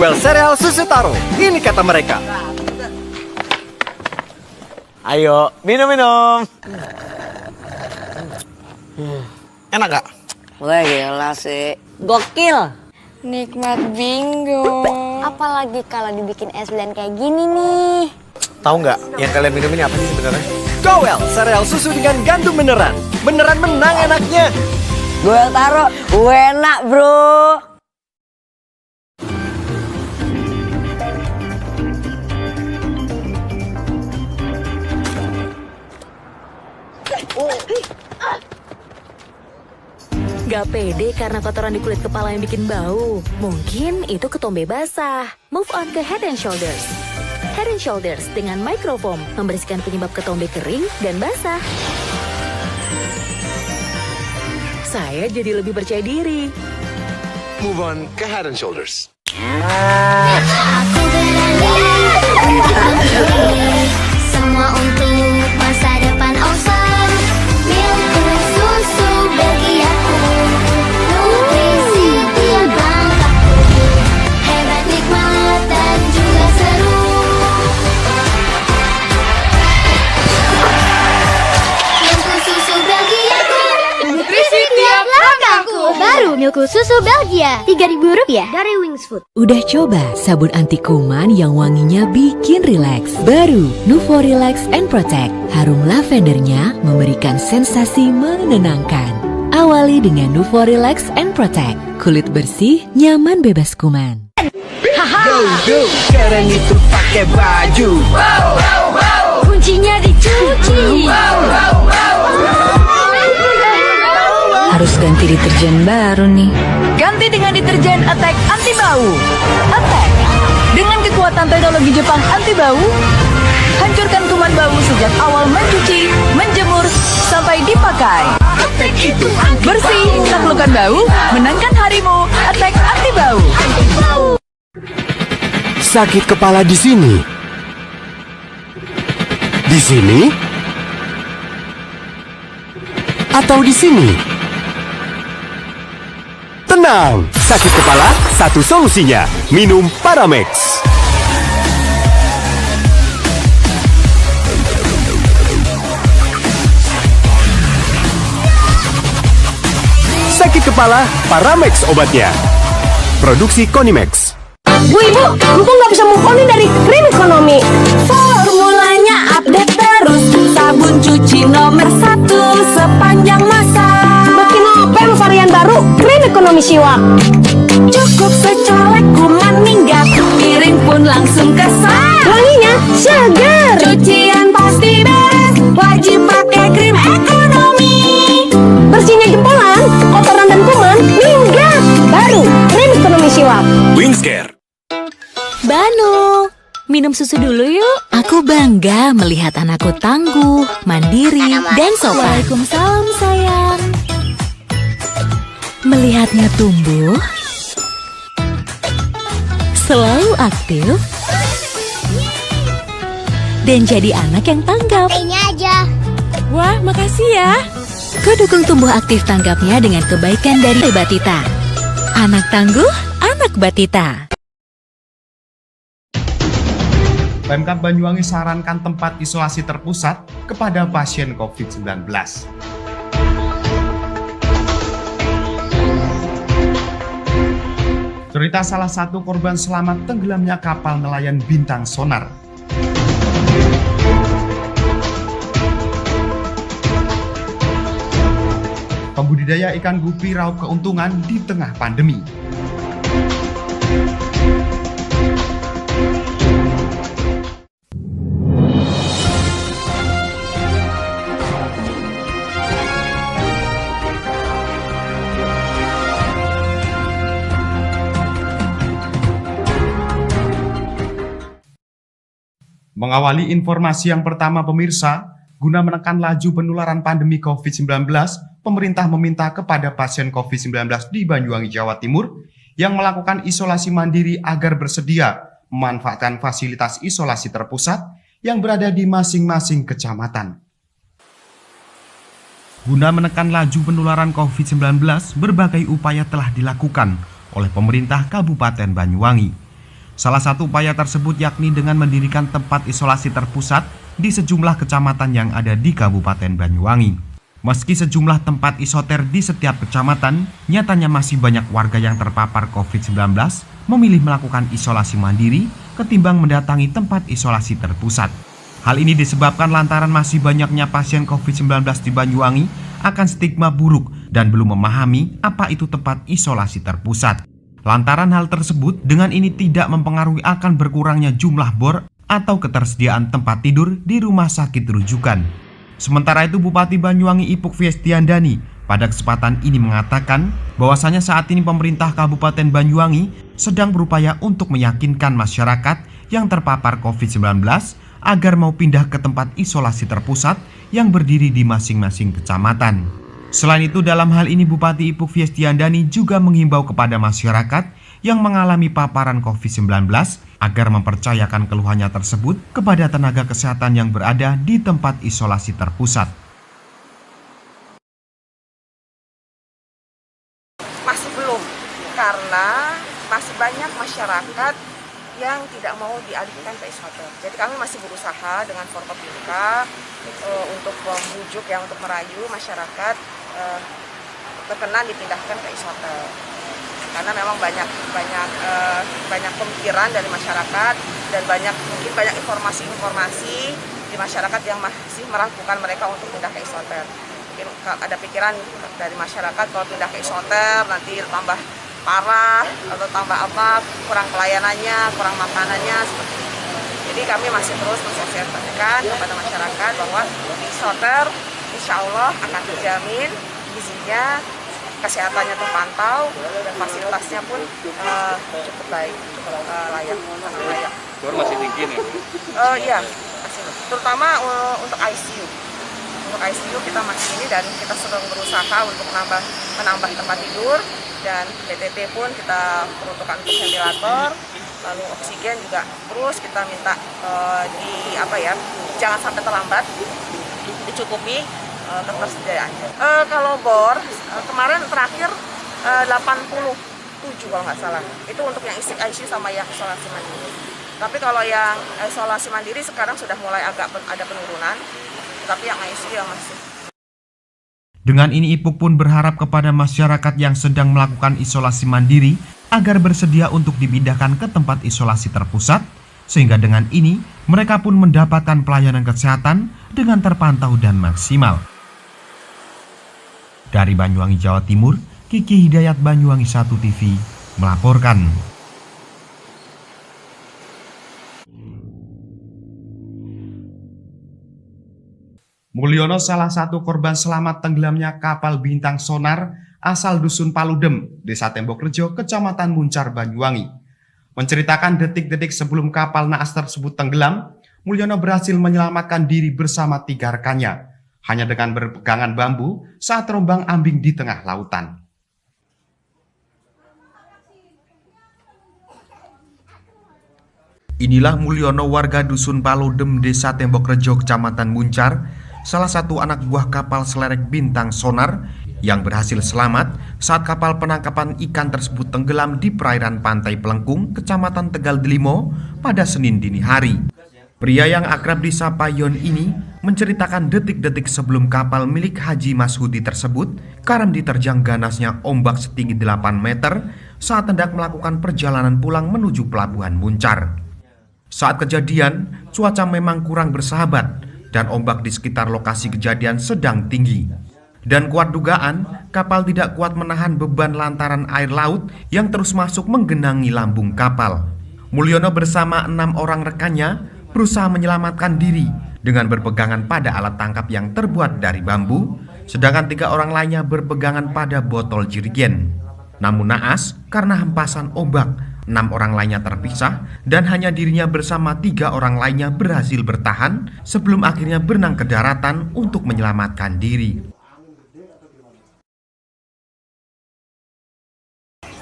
Well Cereal Susu Taro, ini kata mereka. Ayo, minum-minum. Enak gak? Wah gila sih. Gokil. Nikmat bingo. Apalagi kalau dibikin es blend kayak gini nih. Tahu nggak yang kalian minum ini apa sih sebenarnya? Goel Cereal Susu dengan gandum beneran. Beneran menang enaknya. Gue taruh, enak bro. Gak pede karena kotoran di kulit kepala yang bikin bau. Mungkin itu ketombe basah. Move on ke Head and Shoulders. Head and Shoulders dengan microfoam membersihkan penyebab ketombe kering dan basah. Saya jadi lebih percaya diri. Move on ke Head and Shoulders. Aku berani semua untuk masa depan awesome. Milku susu bagi aku, nutrisi tiap langkahku, hebat nikmat dan juga seru. Milku susu Belgia, nutrisi tiap langkahku. Baru Milku Susu Belgia, Rp3.000 dari Wings Food. Udah coba sabun anti kuman yang wanginya bikin rileks? Baru Nuvo Relax and Protect. Harum lavendernya memberikan sensasi menenangkan. Awali dengan Nuvo Relax and Protect. Kulit bersih, nyaman bebas kuman. Go, keren itu pakai baju. Kuncinya dicuci. Harus ganti deterjen baru nih. Ganti dengan deterjen Attack Anti Bau. Attack dengan kekuatan teknologi Jepang anti bau, hancurkan kuman bau sejak awal mencuci, menjemur, sampai dipakai. Bersih, taklukkan bau, menangkan harimu. Attack Anti Bau. Sakit kepala di sini. Di sini? Atau di sini? Tenang, sakit kepala, satu solusinya. Minum Paramex. Sakit kepala, Paramex obatnya. Produksi Konimex. Bu ibu, empuk nggak bisa move on dari krim ekonomi. Formulanya update terus, sabun cuci nomor 1 sepanjang masa. Makin openg varian baru, krim ekonomi siwak. Cukup secolek kuman minggat, piring pun langsung kesal. Wanginya segar. Cucian pasti beres, wajib pakai krim ekonomi. Bersihnya jempolan, kotoran dan kuman minggat. Baru krim ekonomi siwak. Wingscare. Banu, minum susu dulu yuk. Aku bangga melihat anakku tangguh, mandiri, dan sopan. Waalaikumsalam sayang. Melihatnya tumbuh, selalu aktif, dan jadi anak yang tanggap. Ini aja. Wah, makasih ya. Kudukung tumbuh aktif tanggapnya dengan kebaikan dari Batita. Anak tangguh, anak Batita. Pemkab Banyuwangi sarankan tempat isolasi terpusat kepada pasien COVID-19. Cerita salah satu korban selamat tenggelamnya kapal nelayan Bintang Sonar. Pembudidaya ikan gupi raup keuntungan di tengah pandemi. Mengawali informasi yang pertama pemirsa, guna menekan laju penularan pandemi COVID-19, pemerintah meminta kepada pasien COVID-19 di Banyuwangi, Jawa Timur yang melakukan isolasi mandiri agar bersedia memanfaatkan fasilitas isolasi terpusat yang berada di masing-masing kecamatan. Guna menekan laju penularan COVID-19, berbagai upaya telah dilakukan oleh pemerintah Kabupaten Banyuwangi. Salah satu upaya tersebut yakni dengan mendirikan tempat isolasi terpusat di sejumlah kecamatan yang ada di Kabupaten Banyuwangi. Meski sejumlah tempat isoter di setiap kecamatan, nyatanya masih banyak warga yang terpapar COVID-19 memilih melakukan isolasi mandiri ketimbang mendatangi tempat isolasi terpusat. Hal ini disebabkan lantaran masih banyaknya pasien COVID-19 di Banyuwangi akan stigma buruk dan belum memahami apa itu tempat isolasi terpusat. Lantaran hal tersebut, dengan ini tidak mempengaruhi akan berkurangnya jumlah bor atau ketersediaan tempat tidur di rumah sakit rujukan. Sementara itu, Bupati Banyuwangi Ipuk Fiestiandani pada kesempatan ini mengatakan bahwasanya saat ini pemerintah Kabupaten Banyuwangi sedang berupaya untuk meyakinkan masyarakat yang terpapar COVID-19 agar mau pindah ke tempat isolasi terpusat yang berdiri di masing-masing kecamatan. Selain itu, dalam hal ini Bupati Ipuk Fiestiandani juga menghimbau kepada masyarakat yang mengalami paparan COVID-19 agar mempercayakan keluhannya tersebut kepada tenaga kesehatan yang berada di tempat isolasi terpusat. Masih belum, karena masih banyak masyarakat yang tidak mau dialihkan ke isoter. Jadi kami masih berusaha dengan Forkopimda untuk membujuk, untuk merayu masyarakat berkenan dipindahkan ke isoter. Karena memang banyak pemikiran dari masyarakat dan mungkin banyak informasi di masyarakat yang masih meragukan mereka untuk pindah ke isoter. Mungkin ada pikiran dari masyarakat kalau pindah ke isoter nanti tambah parah atau tambah kurang pelayanannya, kurang makanannya seperti itu. Jadi kami masih terus mensosialisasikan kepada masyarakat bahwa di isoter insya Allah akan terjamin gizinya, kesehatannya terpantau dan fasilitasnya pun cukup baik, cukup layak, sangat layak. Bor masih tinggi nih? Iya, masih. Terutama untuk ICU. Untuk ICU kita masih ini dan kita sedang berusaha untuk menambah tempat tidur. Dan PTT pun kita peruntukkan untuk ventilator, lalu oksigen juga terus kita minta jangan sampai terlambat, dicukupi ketersediaannya. Kalau bor kemarin terakhir 87 kalau nggak salah, itu untuk yang ICU sama yang isolasi mandiri. Tapi kalau yang isolasi mandiri sekarang sudah mulai agak ada penurunan, tapi yang ICU yang masih. Dengan ini Ipuk pun berharap kepada masyarakat yang sedang melakukan isolasi mandiri agar bersedia untuk dipindahkan ke tempat isolasi terpusat, sehingga dengan ini mereka pun mendapatkan pelayanan kesehatan dengan terpantau dan maksimal. Dari Banyuwangi, Jawa Timur, Kiki Hidayat, Banyuwangi 1 TV melaporkan. Mulyono salah satu korban selamat tenggelamnya kapal bintang sonar asal Dusun Paludem, Desa Tembok Rejo, Kecamatan Muncar, Banyuwangi. Menceritakan detik-detik sebelum kapal naas tersebut tenggelam, Mulyono berhasil menyelamatkan diri bersama 3 rekannya, hanya dengan berpegangan bambu saat terombang-ambing di tengah lautan. Inilah Mulyono, warga Dusun Paludem, Desa Tembok Rejo, Kecamatan Muncar, salah satu anak buah kapal selerek bintang sonar yang berhasil selamat saat kapal penangkapan ikan tersebut tenggelam di perairan Pantai Pelengkung, Kecamatan Tegal Delimo pada Senin dini hari. Pria yang akrab disapa Yon ini menceritakan detik-detik sebelum kapal milik Haji Mashudi tersebut karam diterjang ganasnya ombak setinggi 8 meter saat hendak melakukan perjalanan pulang menuju Pelabuhan Muncar. Saat kejadian, cuaca memang kurang bersahabat dan ombak di sekitar lokasi kejadian sedang tinggi. Dan kuat dugaan, kapal tidak kuat menahan beban lantaran air laut yang terus masuk menggenangi lambung kapal. Mulyono bersama 6 orang rekannya berusaha menyelamatkan diri dengan berpegangan pada alat tangkap yang terbuat dari bambu, sedangkan 3 orang lainnya berpegangan pada botol jerigen. Namun naas, karena hempasan ombak, 6 orang lainnya terpisah dan hanya dirinya bersama 3 orang lainnya berhasil bertahan sebelum akhirnya berenang ke daratan untuk menyelamatkan diri.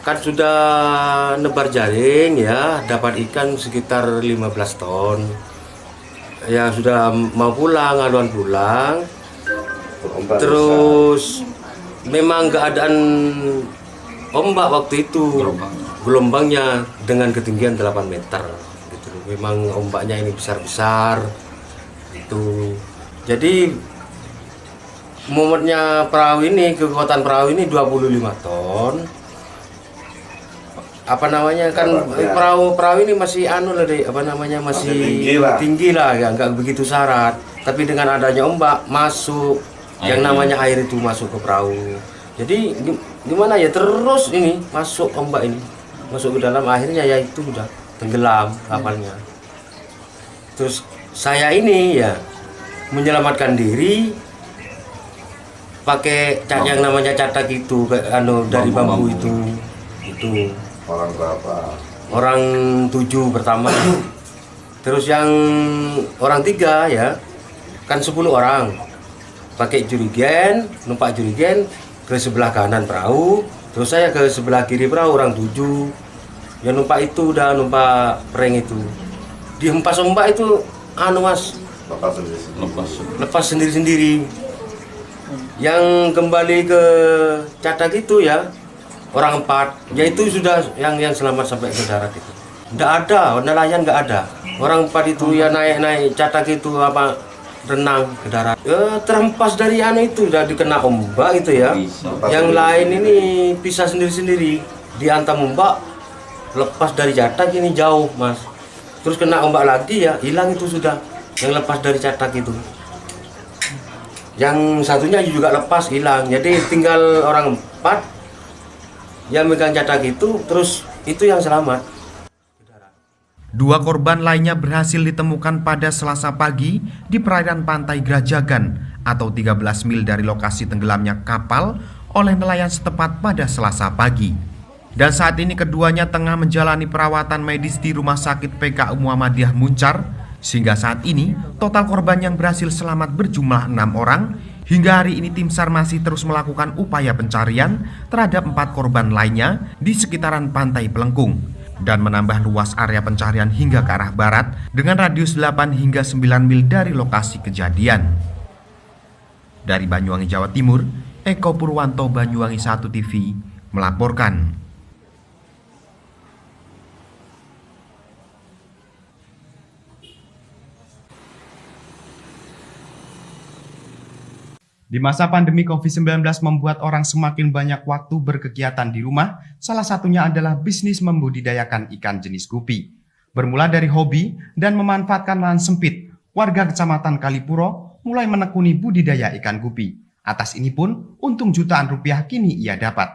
Kan sudah nebar jaring ya, dapat ikan sekitar 15 ton. Ya sudah mau pulang, aduan pulang. Terus memang keadaan ombak waktu itu gelombangnya dengan ketinggian 8 meter gitu. Memang ombaknya ini besar-besar gitu. Jadi muatnya perahu ini, kekuatan perahu ini 25 ton. Apa namanya kan perahu ini masih masih tinggi lah ya, nggak begitu syarat. Tapi dengan adanya ombak masuk yang namanya air itu masuk ke perahu. Jadi gimana ya, terus ini masuk ombak ini masuk ke dalam, akhirnya ya itu udah tenggelam kapalnya. Terus saya ini ya menyelamatkan diri pakai yang namanya catak itu dari bambu itu. Orang berapa? Orang 7 pertama. Terus yang orang 3 ya kan 10 orang pakai jurigen, numpak jurigen ke sebelah kanan perahu, terus saya ke sebelah kiri perahu, orang 7 yang numpak itu udah numpak pering itu. Dihempas ombak itu mas lepas sendiri-sendiri. Yang kembali ke cadak itu ya orang 4, yaitu sudah yang selamat sampai ke darat itu. Nggak ada, nelayan nggak ada. Orang 4 itu ya naik cadak itu renang ke darat. Terhempas dari itu, udah dikena ombak itu ya. Yang lain ini pisah sendiri-sendiri. Dihantam ombak, lepas dari cadak ini jauh mas. Terus kena ombak lagi ya, hilang itu sudah. Yang lepas dari cadak itu. Yang satunya juga lepas, hilang. Jadi tinggal orang 4 yang megang cadak itu, terus itu yang selamat. 2 korban lainnya berhasil ditemukan pada Selasa pagi di perairan pantai Grajagan atau 13 mil dari lokasi tenggelamnya kapal oleh nelayan setempat pada Selasa pagi. Dan saat ini keduanya tengah menjalani perawatan medis di Rumah Sakit PKU Muhammadiyah Muncar. Sehingga saat ini total korban yang berhasil selamat berjumlah 6 orang. Hingga hari ini tim SAR masih terus melakukan upaya pencarian terhadap 4 korban lainnya di sekitaran pantai Pelengkung dan menambah luas area pencarian hingga ke arah barat dengan radius 8 hingga 9 mil dari lokasi kejadian. Dari Banyuwangi, Jawa Timur, Eko Purwanto, Banyuwangi 1 TV melaporkan. Di masa pandemi COVID-19 membuat orang semakin banyak waktu berkegiatan di rumah, salah satunya adalah bisnis membudidayakan ikan jenis gupi. Bermula dari hobi dan memanfaatkan lahan sempit, warga Kecamatan Kalipuro mulai menekuni budidaya ikan gupi. Atas ini pun untung jutaan rupiah kini ia dapat.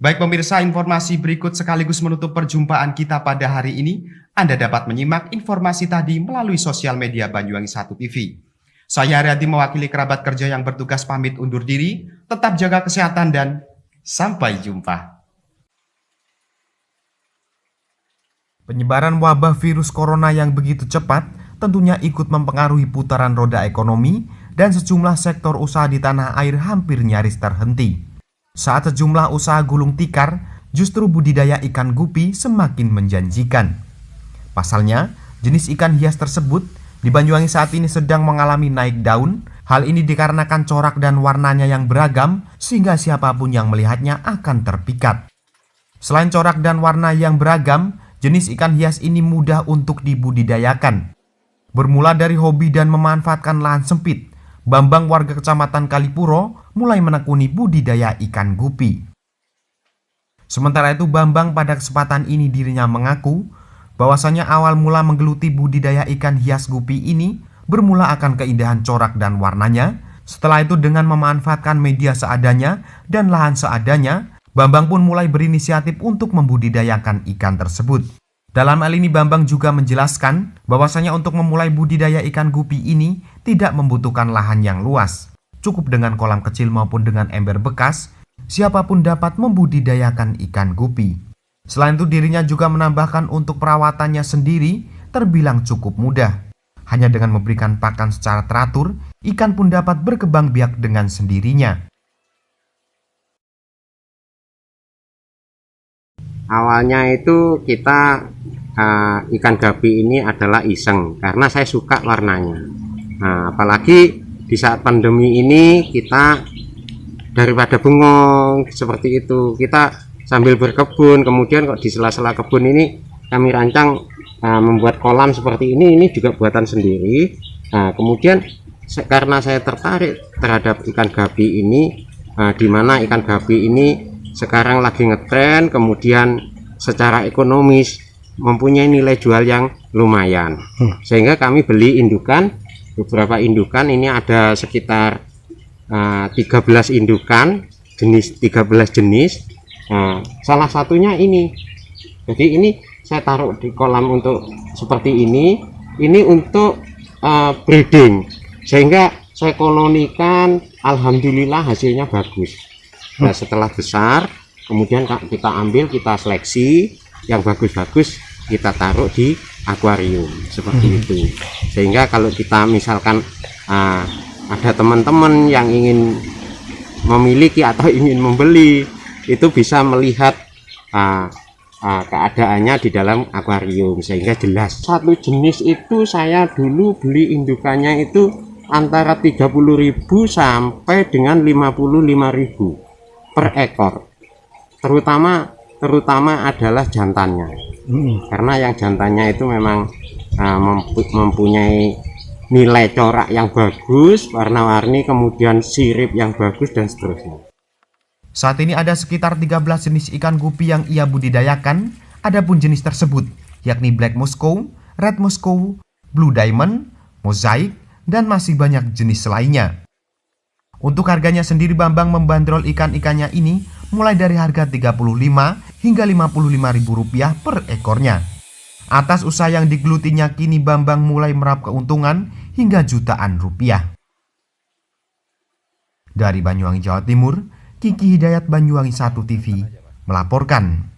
Baik pemirsa, informasi berikut sekaligus menutup perjumpaan kita pada hari ini. Anda dapat menyimak informasi tadi melalui sosial media Banyuwangi 1 TV. Saya Haryadi mewakili kerabat kerja yang bertugas pamit undur diri. Tetap jaga kesehatan dan sampai jumpa. Penyebaran wabah virus corona yang begitu cepat tentunya ikut mempengaruhi putaran roda ekonomi dan sejumlah sektor usaha di tanah air hampir nyaris terhenti. Saat sejumlah usaha gulung tikar, justru budidaya ikan gupi semakin menjanjikan. Pasalnya, jenis ikan hias tersebut di Banyuwangi saat ini sedang mengalami naik daun. Hal ini dikarenakan corak dan warnanya yang beragam sehingga siapapun yang melihatnya akan terpikat. Selain corak dan warna yang beragam, jenis ikan hias ini mudah untuk dibudidayakan. Bermula dari hobi dan memanfaatkan lahan sempit, Bambang warga Kecamatan Kalipuro mulai menekuni budidaya ikan gupi. Sementara itu Bambang pada kesempatan ini dirinya mengaku bahwasanya awal mula menggeluti budidaya ikan hias gupi ini bermula akan keindahan corak dan warnanya. Setelah itu dengan memanfaatkan media seadanya dan lahan seadanya, Bambang pun mulai berinisiatif untuk membudidayakan ikan tersebut. Dalam hal ini Bambang juga menjelaskan bahwasanya untuk memulai budidaya ikan gupi ini tidak membutuhkan lahan yang luas. Cukup dengan kolam kecil maupun dengan ember bekas, siapapun dapat membudidayakan ikan gupi. Selain itu dirinya juga menambahkan untuk perawatannya sendiri terbilang cukup mudah. Hanya dengan memberikan pakan secara teratur, ikan pun dapat berkembang biak dengan sendirinya. Awalnya itu kita ikan gapi ini adalah iseng karena saya suka warnanya. Nah, apalagi di saat pandemi ini kita daripada bengong seperti itu, kita sambil berkebun. Kemudian kok di sela-sela kebun ini kami rancang membuat kolam seperti ini juga buatan sendiri. Nah, kemudian karena saya tertarik terhadap ikan gabi ini, di mana ikan gabi ini sekarang lagi ngetren, kemudian secara ekonomis mempunyai nilai jual yang lumayan, sehingga kami beli indukan, beberapa indukan. Ini ada sekitar 13 indukan, 13 jenis. Salah satunya ini, jadi ini saya taruh di kolam untuk seperti ini untuk breeding, sehingga saya kolonikan. Alhamdulillah hasilnya bagus. Nah, setelah besar kemudian kita ambil, kita seleksi yang bagus-bagus, kita taruh di akuarium seperti itu, sehingga kalau kita misalkan ada teman-teman yang ingin memiliki atau ingin membeli, itu bisa melihat keadaannya di dalam akuarium sehingga jelas. Satu jenis itu saya dulu beli indukannya itu antara 30.000 sampai dengan 55.000 per ekor, terutama adalah jantannya. Karena yang jantannya itu memang mempunyai nilai corak yang bagus, warna-warni, kemudian sirip yang bagus dan seterusnya. Saat ini ada sekitar 13 jenis ikan gupi yang ia budidayakan. Adapun jenis tersebut yakni Black Musco, Red Musco, Blue Diamond, Mosaic, dan masih banyak jenis lainnya. Untuk harganya sendiri, Bambang membandrol ikan-ikannya ini mulai dari harga Rp35.000 hingga Rp55.000 per ekornya. Atas usaha yang digelutinya, kini Bambang mulai meraup keuntungan hingga jutaan rupiah. Dari Banyuwangi, Jawa Timur, Kiki Hidayat, Banyuwangi 1 TV melaporkan.